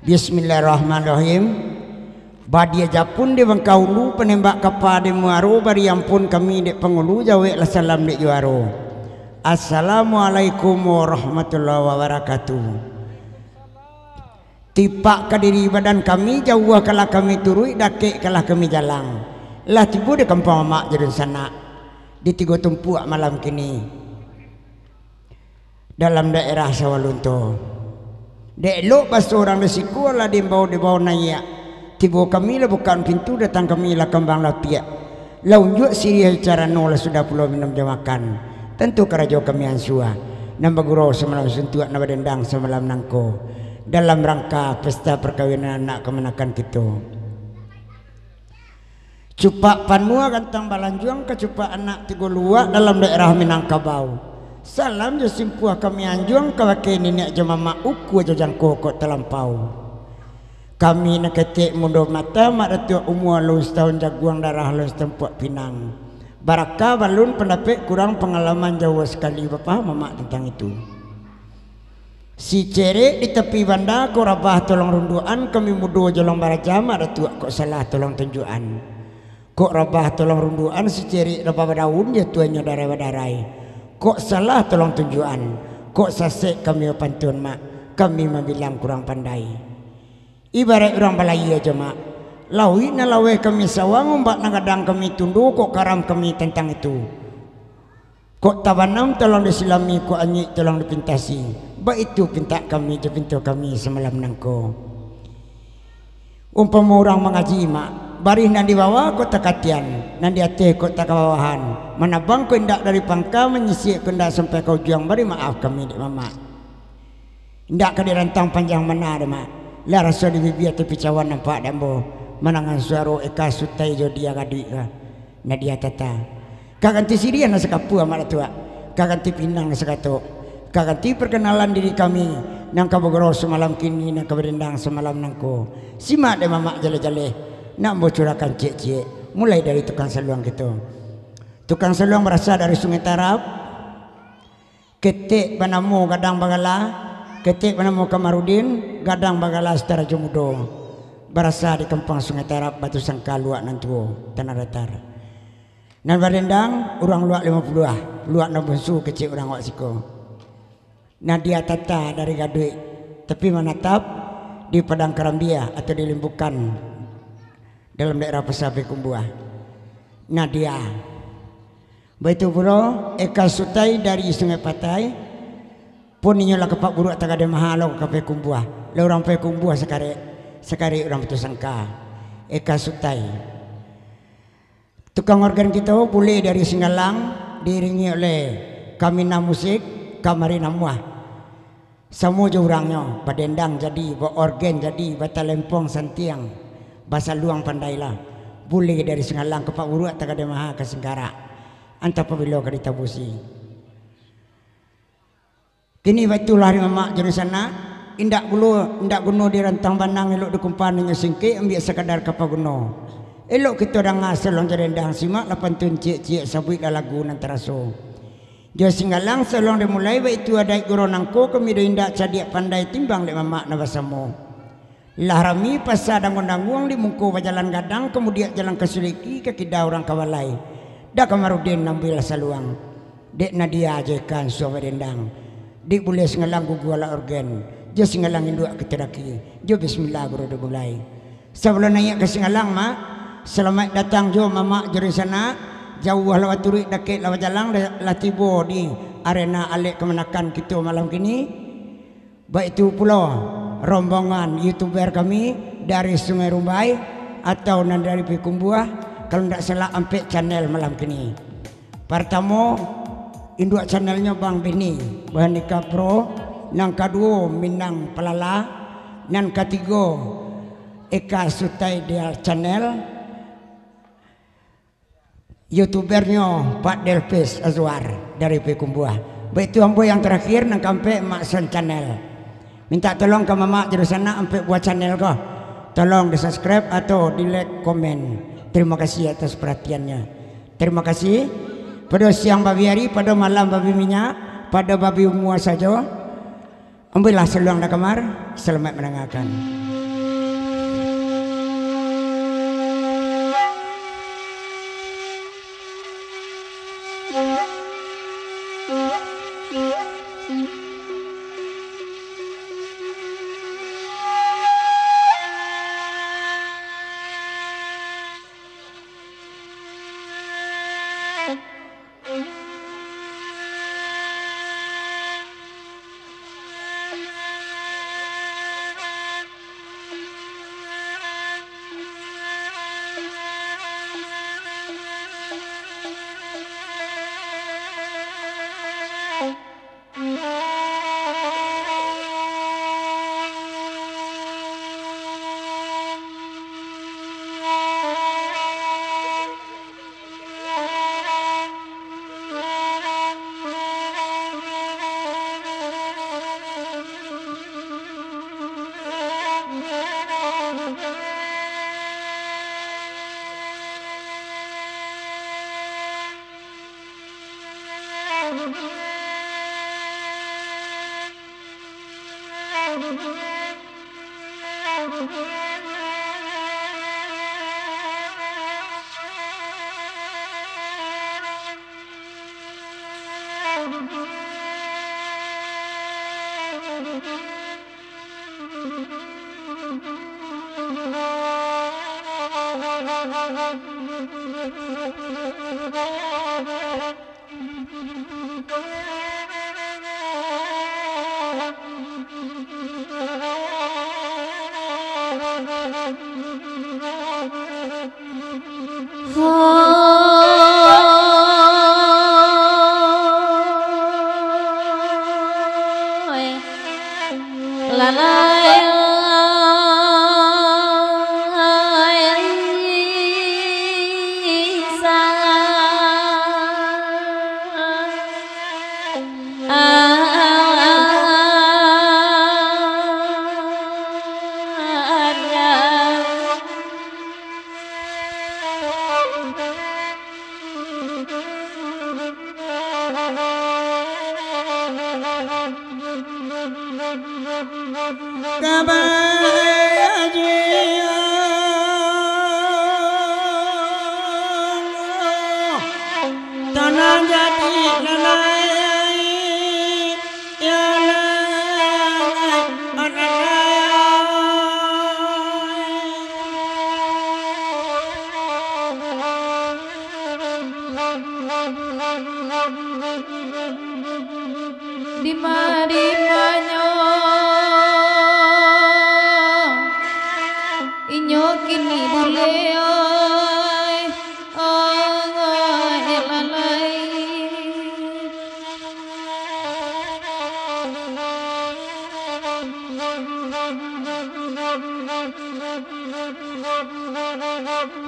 Bismillahirrahmanirrahim. Badia japun di bangkaulu penembak kepada muaro bari ampun kami dek pengulu jawab salam dek juaro. Assalamualaikum warahmatullahi wabarakatuh. Tipak ke diri badan kami jauh kalah kami turui dakik kalah kami jalan. Lah tibu di kampung mak jadi sana di tiga tumpuak malam kini dalam daerah Sawalunto. Dek lo pas orang resiko lah di bawah naik. Tiba kami lah bukan pintu datang kami lah kembang lapia. Lah unjuk siri cara nol sudah pulau minum jamakan. Tentu kerajo kami ansua. Nambah gurau semalam sentuak nambah dendang semalam nangko. Dalam rangka pesta perkawinan anak kemenakan kita. Cupak panua gantang balanjuang ke cupak anak tiga luak dalam daerah Minangkabau. Salam je simpuah kami anjuang kawake nenek jemama uku aja jangko kok terlampau. Kami nak ketik mundur mata mak datuk umur lu setahun jaguang darah lu setempat Pinang. Barakah balun pendapat kurang pengalaman jauh sekali bapa mamak tentang itu. Si cerek di tepi banda ko rabah tolong runduan kami mudo jolong baraja mak datuk kok salah tolong tunjukan. Kok rabah tolong runduan si cerek rabah daun dia tuanya darai-darai. Kok salah tolong tunjukan. Kok sasek kami pantun mak. Kami membilang kurang pandai. Ibarat orang balai aja mak. Lawi na lawe kami sawang umbak nagadang kami tunduk. Kok karam kami tentang itu. Kok tabanam tolong disilami. Kok anyik tolong dipintasi. Ba itu pinta kami je pintu kami semalam nangko. Umpama orang mengaji mak. Barih nan di bawah kok takatian, nan di atas kok tak kawahan. Mana bang kau indak dari pangka menyisik kau indak sampai kau juang bari maaf kami dek mama. Indak ke dirantang panjang mana dek mak. Lah rasa di bibir tepi cawan nampak dambo. Manangan suara eka sutai jo dia gadik ka. Nadia tata. Kaganti sirian na sekapu amat tua. Kaganti Pinang na sekato. Kaganti perkenalan diri kami. Nang kabogoro semalam kini nang kaberdendang semalam nangko. Simak dek mama jale-jale. Nak bocurakan cik-cik mulai dari tukang seluang gitu. Tukang seluang berasal dari Sungai Tarap. Ketik panamu gadang bagala, ketik panamu Kamarudin, gadang bagala setara Jomudo. Berasal di kampung Sungai Tarap Batu Sangka luak nantuo tanah datar. Nan badendang orang luak 50 luak nabunsu kecil orang wak siko. Nadia Tata dari Gadui, tapi menatap di Padang Karambia atau di Limbukan dalam daerah Pesape Kumbuah. Nadia Baitu pula Eka Sutai dari Sungai Patai pun inyolah kepak buruk tak ada mahalo ke Kumbuah. Le orang Kumbuah sekari orang Batu Sangka. Eka Sutai tukang organ kita boleh dari Singgalang diiringi oleh Kamina Musik Kamarina Muah. Semua je orangnya badendang jadi, organ jadi, bata lempong santiang. Bahasa luang pandailah. Boleh dari Singgalang ke Pak Buruk tak ada maha ke Singkara. Antap pabilo ke ditabusi. Kini batu lari mamak jadi sana. Indak gunu di rantang bandang elok dikumpan dengan singkik ambil sekadar ke Pak Guno. Elok kita orang ngasal long jerendang simak lapan tun cik-cik sabuik dah lagu nan teraso. Dia Singgalang selong dia mulai baitu ada guru nangko kami dah indak cadiak pandai timbang lek mamak nabasamo. Lah rami pasal dangun-dangung di mungku jalan gadang kemudian jalan ke Suliki ke Kida orang Kawalai. Dah Kamarudin nambil saluang. Dek Nadia ajekan suara dendang. Dek boleh Singgalang gugu ala organ. Dia Singgalang induk keteraki. Dia bismillah guru dah mulai. Sebelum naik ke Singgalang mak, selamat datang jo mamak jeri sana. Jauh lawat turik dakik lawat jalan lah tiba di arena alik kemenakan kita malam kini. Baik itu pula rombongan YouTuber kami dari Sungai Rumbai atau dari Pikumbuah kalau tidak salah sampai channel malam kini. Pertama induk channelnya Bang Bini Bahanika Pro, yang kedua Minang Pelala, yang ketiga Eka Sutai dia channel, YouTubernya Pak Delpis Azwar dari Pikumbuah. Begitu ambo yang terakhir nang sampai Makson channel. Minta tolong ke mamak jadi sana sampai buat channel kau. Tolong di subscribe atau di like komen. Terima kasih atas perhatiannya. Terima kasih. Pada siang babi hari, pada malam babi minyak, pada babi umur saja. Ambillah seluang dah kamar. Selamat mendengarkan.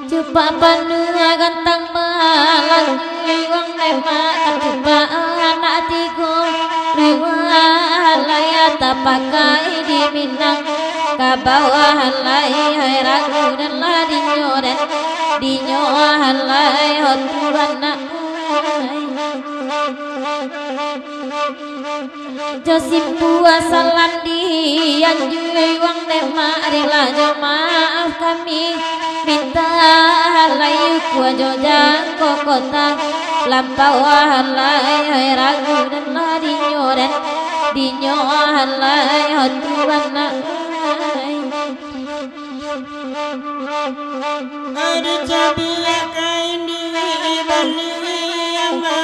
Coba panua gantang malang wong nema coba anak tigo riwalaya tapakai di Minang kabawahan lai hai ragu dan ladi dinyohan lai hoturana Josim puasa landi anjui wang nema rela maaf kami minta layu kuajo jangko kota lampauan lai ragu dan ladi dinyohan lai hoturana ada cabi kain di bali ama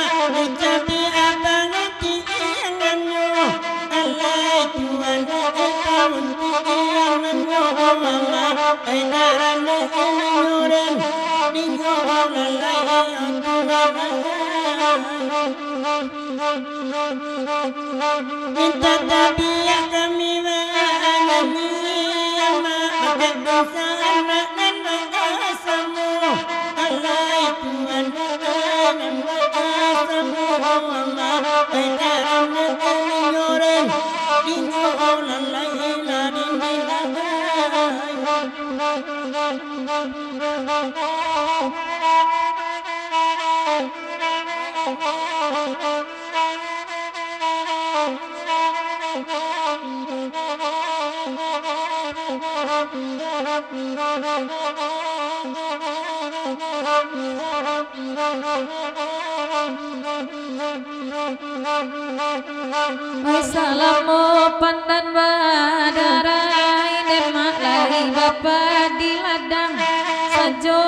cabi abang tiangannya alai tuan tahun tiangannya mama edaran nyuren dingohon minta tapi kami mengalami ama dosa anak dan asamu alai tuan asamu mama edaran nyuren dingohon laila Wassalamu pandan badarai demak lari bapa di ladang sajo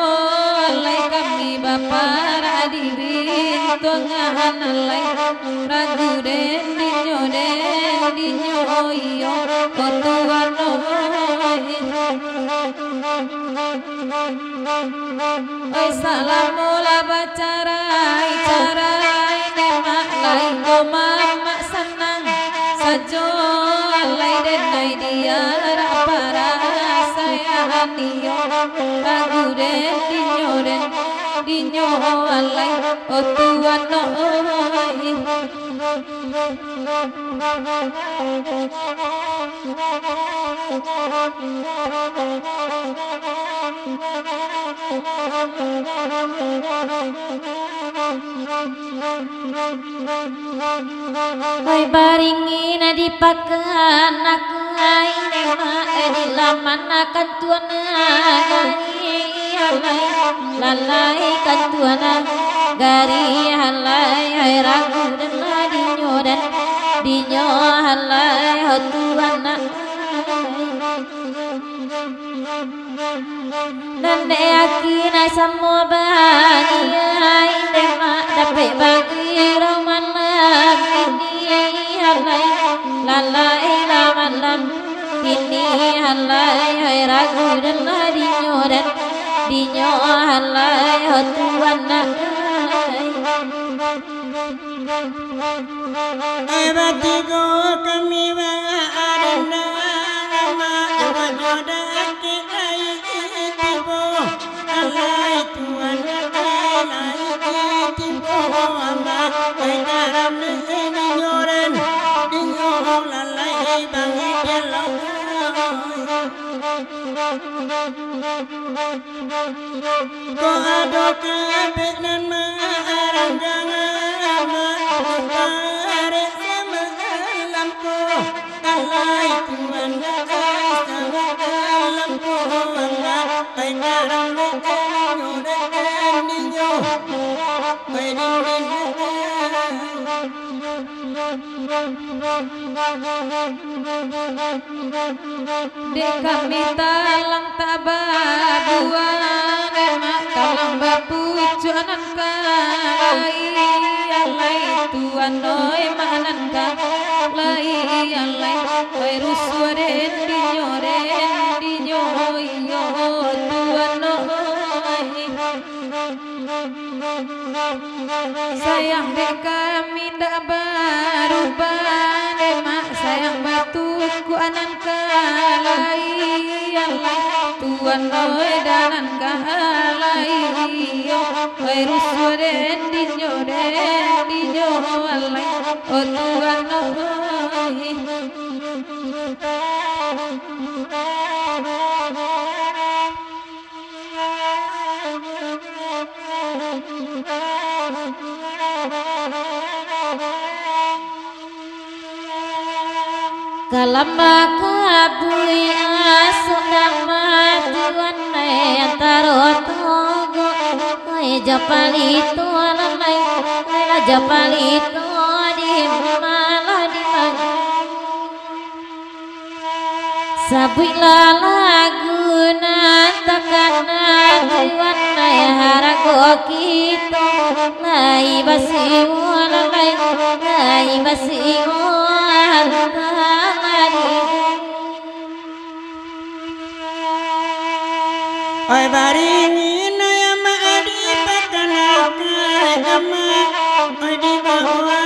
lai kami bapa radirin tuangan lai ragu den dinyo iyo kotuano Wassalamu la bacarai carai demak lai mama senang sajo lai denai dia para saya niyo ragu den dinyo alai otuano Wai baringin dipakan aku Lamanakan tuana lalai kan tuana gari halai ragu dan dinyo halai tuana nande akina semua bani dema dapat bagi romalam ini halai lalai lamalam ini halai ragu dan dinyo halai tuana batigo kami adana nama jodoh ai tibo halai tuana halai tibo ama karam dinyoren dinyo lalai bangi delau ko ado kebenan maranggang mare semalamku alai tuan semalamku ai karam ninyo ai dek kami talang tababuan emak talang bapucuanan kalai alai tuan noi manan kalai alai rusuaren dinyo iyo tuan noi sayang dek kami ndak berubah emak sayang batuku anan kalai alai tuan noi danan kalai iyo rusuaren dinyo alai oh tuan noi kalamba kabui asuk nama tuan antaro togo japalito lalai japalito di malah di mana sabui lalaguna takana tuan harago kita lai basiwo lalai basiwo oi baringi na ma adi pakana ama oi di bawa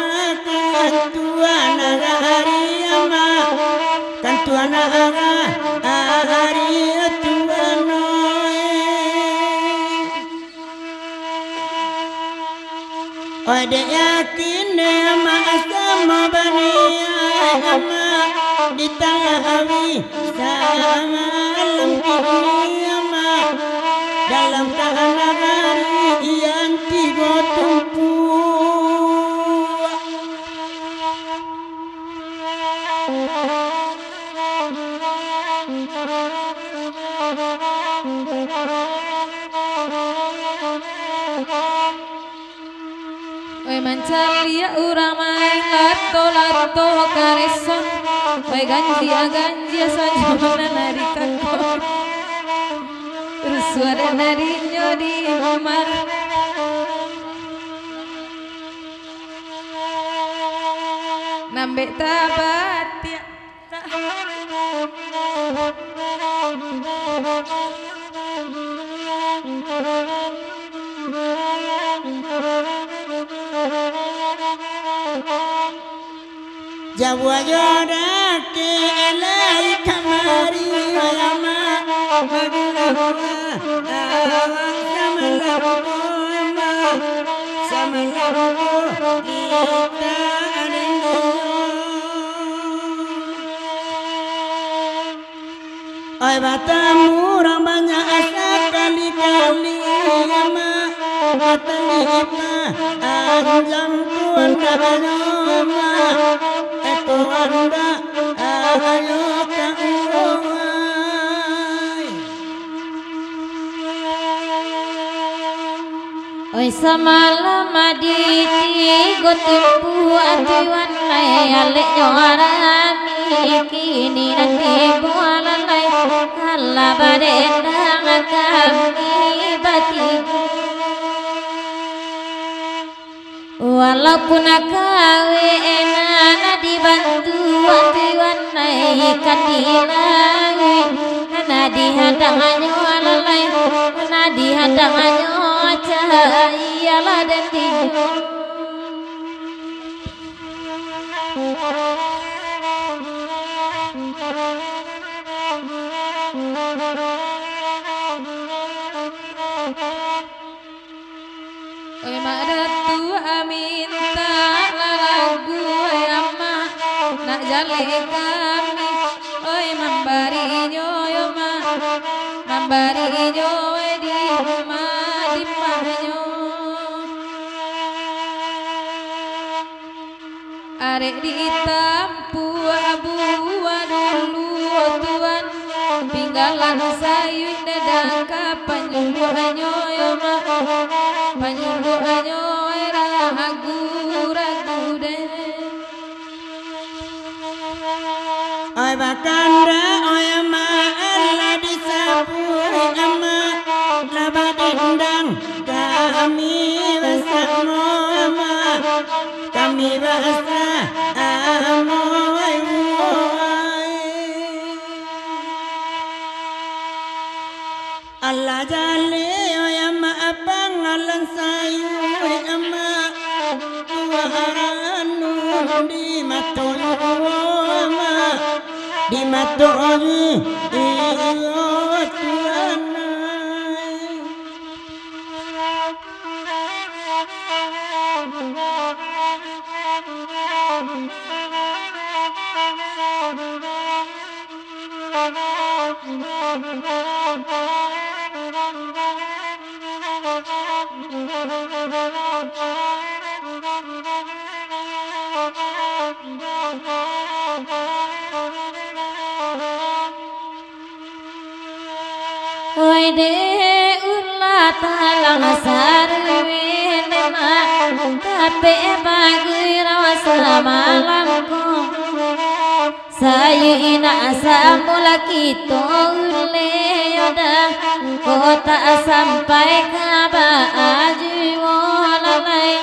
tuana hari ama kan tuana hari tuana oi de yakin ma sama bani ama di tangawi sama dalam kahari yang tiga tumpu oi mancalia urang main lato kareson oi ganjia sajona nari kakko suara narinya di rumah nambek tabat ya Jawa jodoh ke elai kamari ayama oi batamu orang banyak asa kali-kali ama batalima anjang tuan anda eko anda ayo samalam aditi gotempu atiwan lai alek nyorami kini nanti bualalai ala badendang kami bati walaupun akawe enana dibantu atiwan lai kadilawi nana dihadang alalai nana dihadang cahaya dan tinju oi mak ratu aminta lagu oi amma nak jale kami oi mambari nyoyo ma mambari nyoyo di rumah di panyo arek ditampu abu dulu tuan pinggalan sayu dadang kapanyulu nyoyo ma panyulu nyoyo ragu ragu deh oi bakanda oi ma Allah disapu ama labadendang kami bersama ama kami bersama Allah jale oi ama abang alang sayu oi ama tuanu di matoyo ama di matoyo tuana oi de ulah talang sarwe nema tapi bagi rasa malamku saya ina asamula kita ule yoda kota sampai kaba ajiwa lalai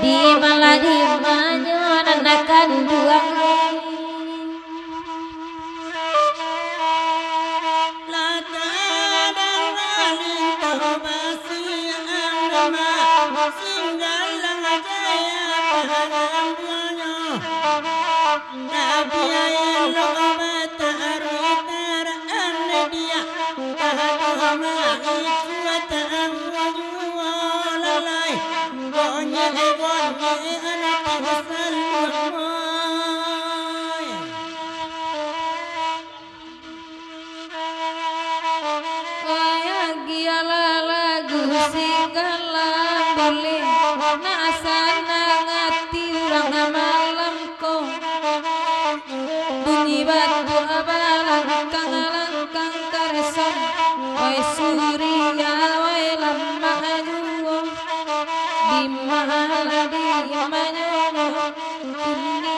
di malah di manyo nanakan dua bunyi batu abalang kang langkang kareson oi surya oi lama juwo di mahala di manyono ini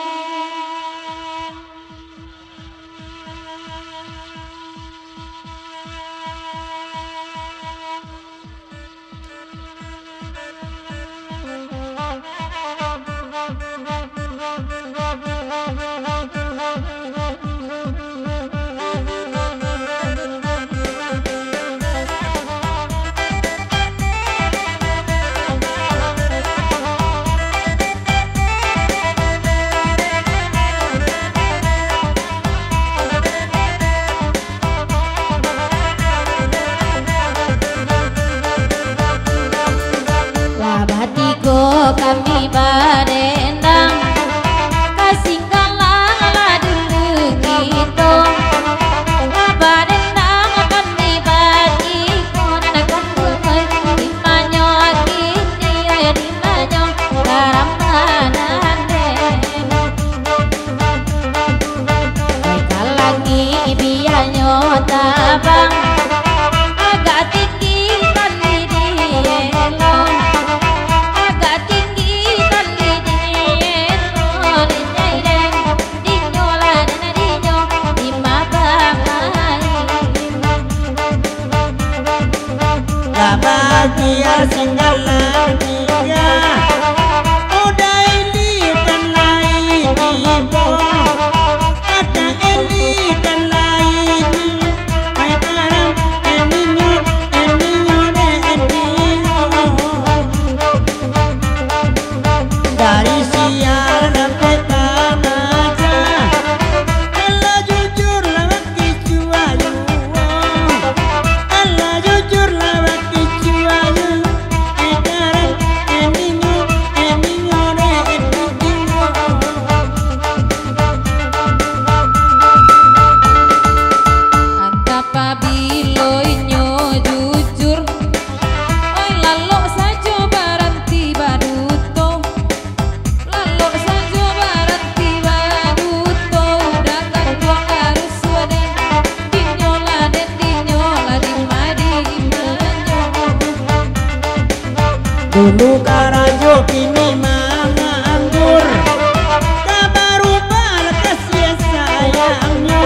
kami barendang kasih kalah dulu gitu barendang kami bagi konakan gue di manyo kini ya di manyo karamanan deh kalangi bianyo tabang agak tinggi kan di elong bahagia singgalan tiga udah ini kan lain ibu ada ini kan lain ay karam eninyo de eninyo dari siang sampai tamaja Allah jujur lawak kicuayu Allah jujur lawak kicuayu edaran eninyo de eninyo Antap pabiloinyo jujur oi lalu saja baranti baduto lalu saja baranti baduto dagang dua harus waden dinyola di madi imanyo dulu karajo kini manganggur kabarubah kasih sayangnya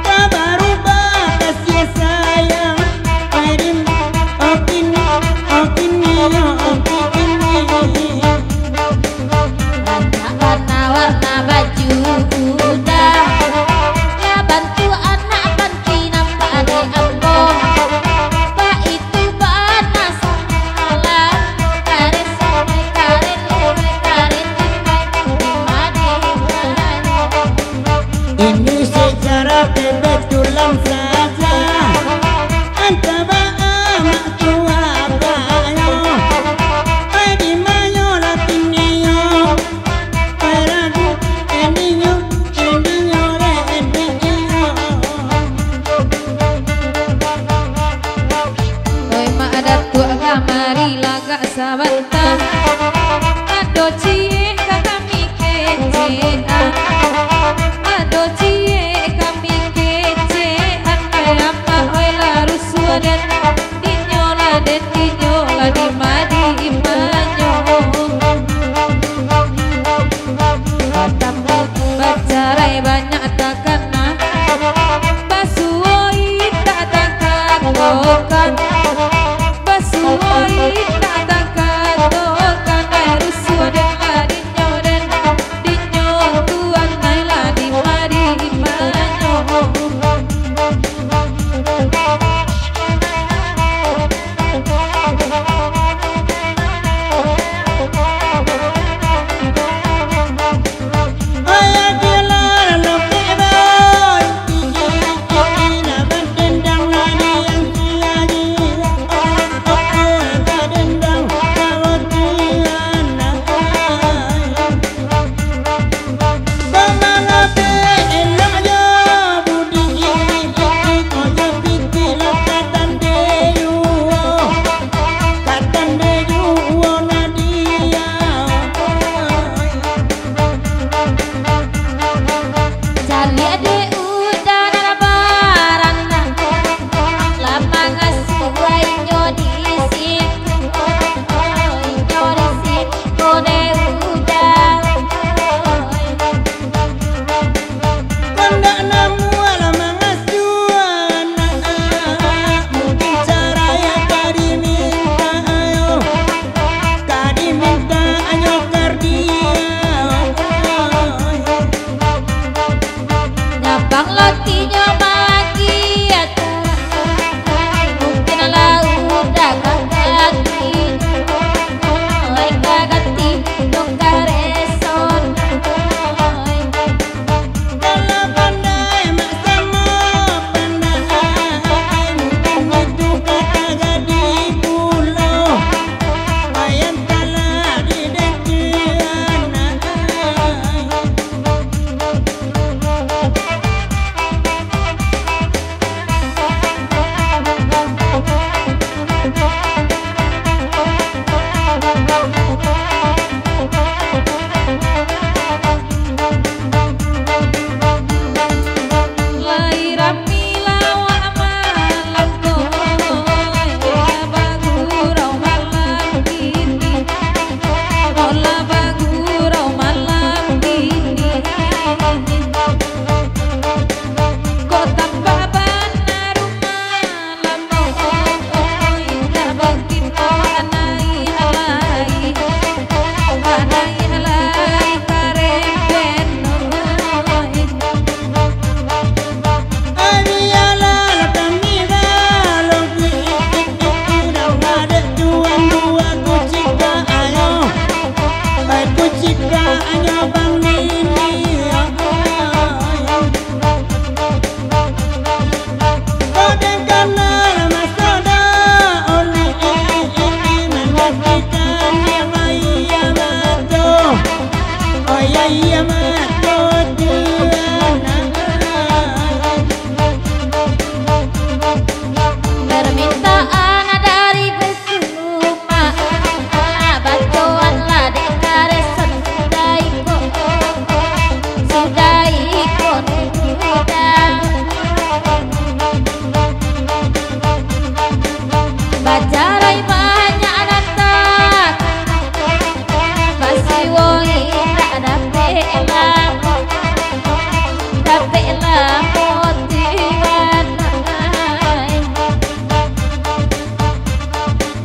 kabarubah kasih sayang Airim okini warna-warna baju kuda ya bantu anak banti nampak adek ambo pak itu bana salah karen dimadi ini sejarah kebetulan saja antara amak tua bayo ay di mayo latinio ay ragu eninyo de eninyo oi mak ada tua kamari lagak sabanta ado cie kami kecean ado cie kami kecean kayak apa oi larus waden dinyola di madi imanyo Batambo bacarai banyak takana basuoi tak takatokan basuoi tak takatokan harus waden dinyo tuan naila di madi imanyo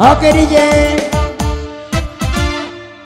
Oke DJ.